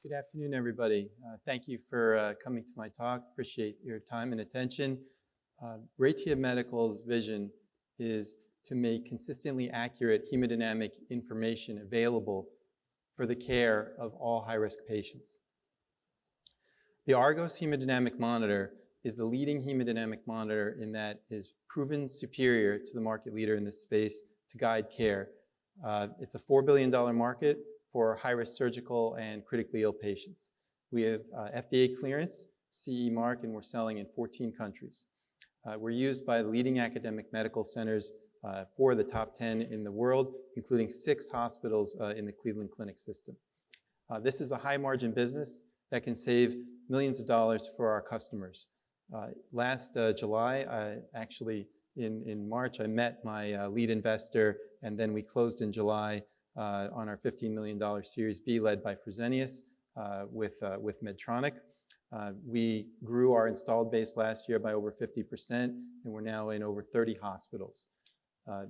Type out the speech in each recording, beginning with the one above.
Good afternoon, everybody. Thank you for coming to my talk. Appreciate your time and attention. Retia Medical's vision is to make consistently accurate hemodynamic information available for the care of all high-risk patients. The Argos hemodynamic monitor is the leading hemodynamic monitor in that it is proven superior to the market leader in this space to guide care. It's a $4 billion market for high-risk surgical and critically ill patients. We have FDA clearance, CE mark, and we're selling in 14 countries. We're used by the leading academic medical centers for the top 10 in the world, including 6 hospitals in the Cleveland Clinic system. This is a high-margin business that can save millions of dollars for our customers. Last July, actually in March, I met my lead investor, and then we closed in July on our $15 million Series B led by Fresenius with Medtronic. We grew our installed base last year by over 50%, and we're now in over 30 hospitals.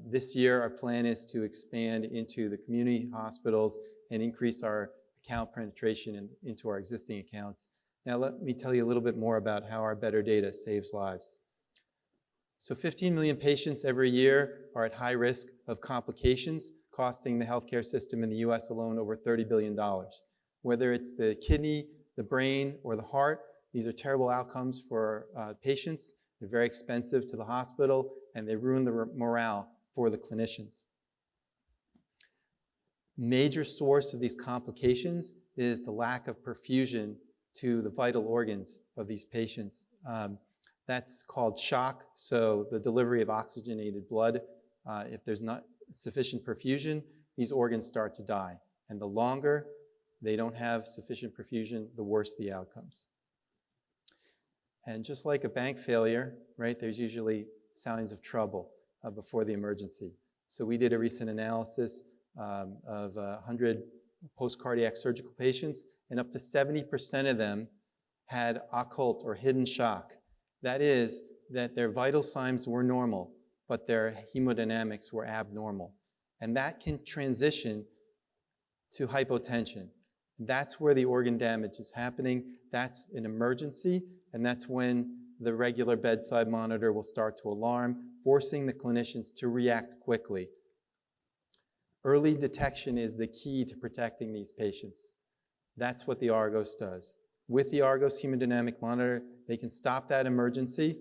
This year, our plan is to expand into the community hospitals and increase our account penetration into our existing accounts. Now, let me tell you a little bit more about how our better data saves lives. So 15 million patients every year are at high risk of complications, costing the healthcare system in the US alone over $30 billion. Whether it's the kidney, the brain, or the heart, these are terrible outcomes for patients. They're very expensive to the hospital, and they ruin the morale for the clinicians. Major source of these complications is the lack of perfusion to the vital organs of these patients. That's called shock, so the delivery of oxygenated blood. If there's not sufficient perfusion, these organs start to die. And the longer they don't have sufficient perfusion, the worse the outcomes. And just like a bank failure, right, there's usually signs of trouble before the emergency. So we did a recent analysis of 100 post-cardiac surgical patients, and up to 70% of them had occult or hidden shock. That is, that their vital signs were normal, but their hemodynamics were abnormal. And that can transition to hypotension. That's where the organ damage is happening. That's an emergency, and that's when the regular bedside monitor will start to alarm, forcing the clinicians to react quickly. Early detection is the key to protecting these patients. That's what the Argos does. With the Argos hemodynamic monitor, they can stop that emergency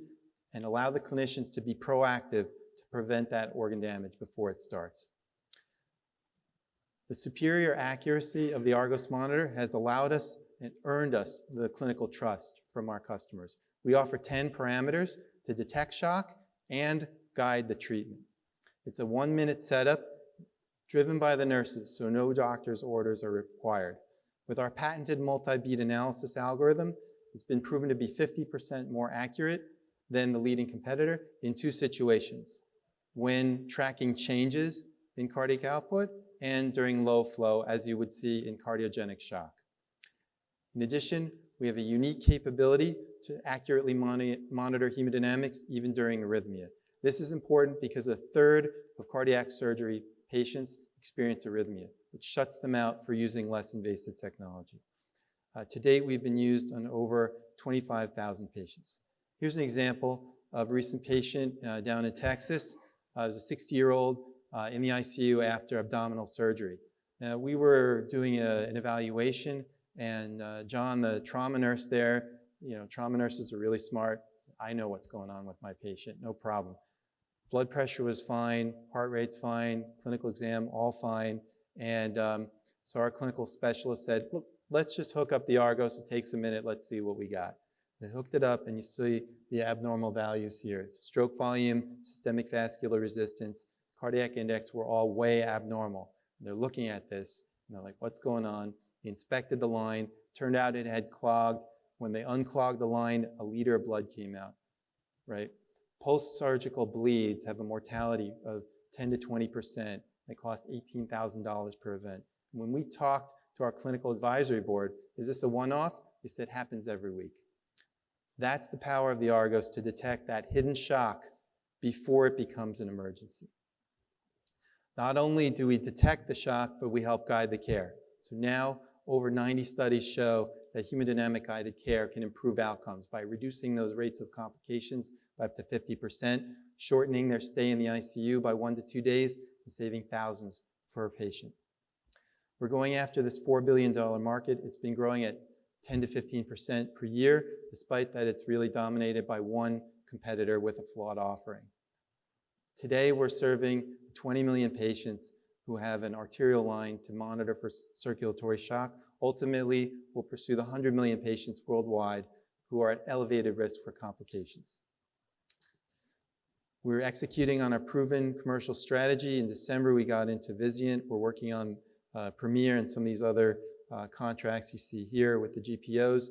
and allow the clinicians to be proactive to prevent that organ damage before it starts. The superior accuracy of the Argos monitor has allowed us and earned us the clinical trust from our customers. We offer 10 parameters to detect shock and guide the treatment. It's a 1-minute setup driven by the nurses, so no doctor's orders are required. With our patented multi-beat analysis algorithm, it's been proven to be 50% more accurate than the leading competitor in 2 situations: when tracking changes in cardiac output and during low flow, as you would see in cardiogenic shock. In addition, we have a unique capability to accurately monitor hemodynamics even during arrhythmia. This is important because 1/3 of cardiac surgery patients experience arrhythmia, which shuts them out for using less invasive technology. To date, we've been used on over 25,000 patients. Here's an example of a recent patient down in Texas. It was a 60-year-old in the ICU after abdominal surgery. Now, we were doing an evaluation, and John, the trauma nurse there, trauma nurses are really smart. I know what's going on with my patient, no problem. Blood pressure was fine, heart rate's fine, clinical exam, all fine. And so our clinical specialist said, look, let's just hook up the Argos. It takes a minute. Let's see what we got. They hooked it up, and you see the abnormal values here. It's stroke volume, systemic vascular resistance, cardiac index were all way abnormal. They're looking at this, and they're like, what's going on? They inspected the line. Turned out it had clogged. When they unclogged the line, a liter of blood came out, right? Post-surgical bleeds have a mortality of 10 to 20%. They cost $18,000 per event. When we talked to our clinical advisory board, is this a one-off? They said it happens every week. That's the power of the Argos to detect that hidden shock before it becomes an emergency. Not only do we detect the shock, but we help guide the care. So now over 90 studies show that hemodynamic guided care can improve outcomes by reducing those rates of complications by up to 50%, shortening their stay in the ICU by 1 to 2 days, and saving thousands for a patient. We're going after this $4 billion market. It's been growing at 10 to 15% per year, despite that it's really dominated by one competitor with a flawed offering. Today, we're serving 20 million patients who have an arterial line to monitor for circulatory shock. Ultimately, we'll pursue the 100 million patients worldwide who are at elevated risk for complications. We're executing on a proven commercial strategy. In December, we got into Vizient. We're working on Premier and some of these other contracts you see here with the GPOs.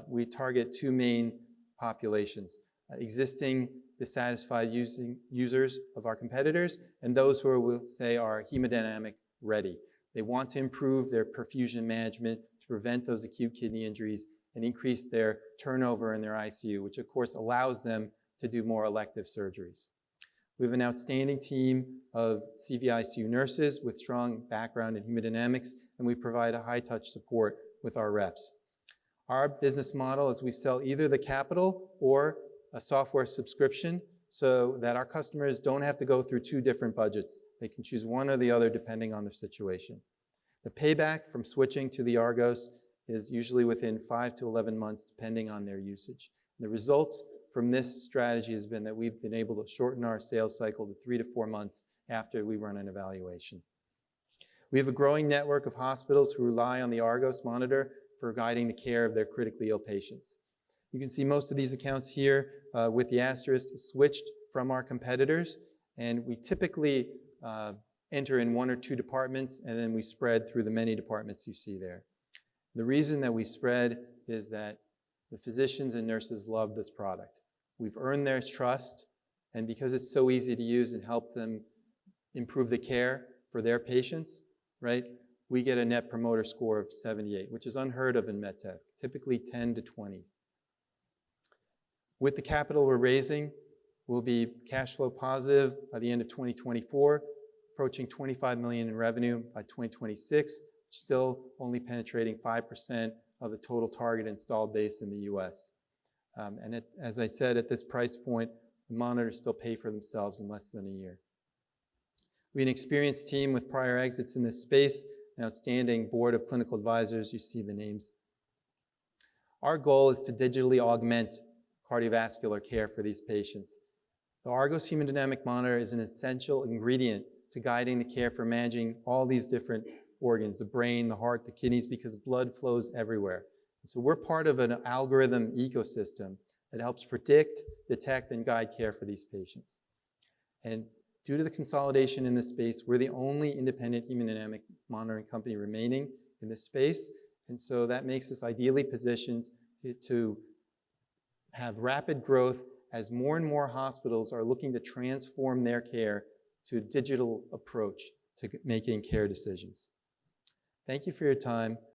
We target two main populations, existing dissatisfied users of our competitors and those who we'll say are hemodynamic ready. They want to improve their perfusion management to prevent those acute kidney injuries and increase their turnover in their ICU, which of course allows them to do more elective surgeries. We have an outstanding team of CVICU nurses with strong background in hemodynamics, and we provide a high-touch support with our reps. Our business model is we sell either the capital or a software subscription so that our customers don't have to go through two different budgets. They can choose one or the other depending on their situation. The payback from switching to the Argos is usually within 5 to 11 months depending on their usage. The results from this strategy has been that we've been able to shorten our sales cycle to 3 to 4 months after we run an evaluation. We have a growing network of hospitals who rely on the Argos monitor for guiding the care of their critically ill patients. You can see most of these accounts here with the asterisk switched from our competitors, and we typically enter in 1 or 2 departments, and then we spread through the many departments you see there. The reason that we spread is that the physicians and nurses love this product. We've earned their trust, and because it's so easy to use and help them improve the care for their patients, right, we get a net promoter score of 78, which is unheard of in Medtech, typically 10 to 20. With the capital we're raising, we'll be cash flow positive by the end of 2024, approaching $25 million in revenue by 2026, still only penetrating 5% of the total target installed base in the US. As I said, at this price point, the monitors still pay for themselves in less than a year. We have an experienced team with prior exits in this space, an outstanding board of clinical advisors. You see the names. Our goal is to digitally augment cardiovascular care for these patients. The Argos hemodynamic monitor is an essential ingredient to guiding the care for managing all these different organs, the brain, the heart, the kidneys, because blood flows everywhere. So we're part of an algorithm ecosystem that helps predict, detect, and guide care for these patients. And due to the consolidation in this space, we're the only independent hemodynamic monitoring company remaining in this space. And so that makes us ideally positioned to have rapid growth as more and more hospitals are looking to transform their care to a digital approach to making care decisions. Thank you for your time.